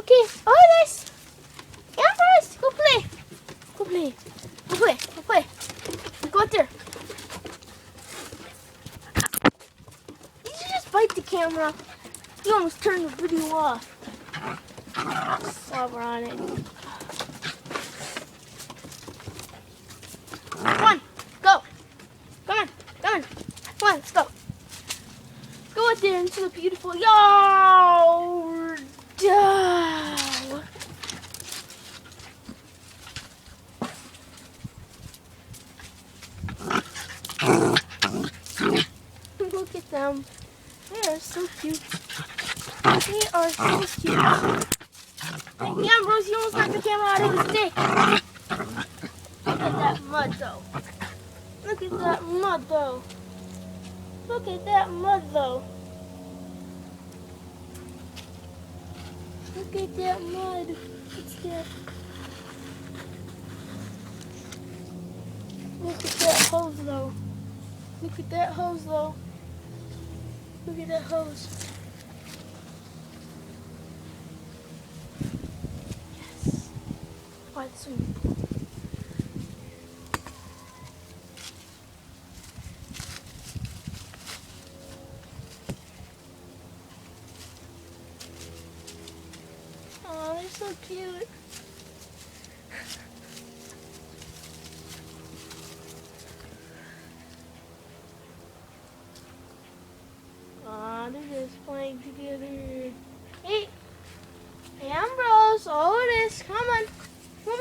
Okay. Oh, nice. Yeah, Bryce. Go play. Go play. Go play. Go play. Go out there. Did you just bite the camera? You almost turned the video off. Slobber on it. Come on. Go. Come on. Come on. Come on. Let's go. Go out there into the beautiful yard. Look at them. They are so cute. They are so cute. Yeah, Ambrose, you almost knocked the camera out of the stick. Look at that mud, though. Look at that mud, though. Look at that mud, though. Look at that mud. What's that? Look at that hose, though. Look at that hose, though. Look at that hose. Yes. By the swimming pool. Oh, they're so cute. Aw, they're just playing together.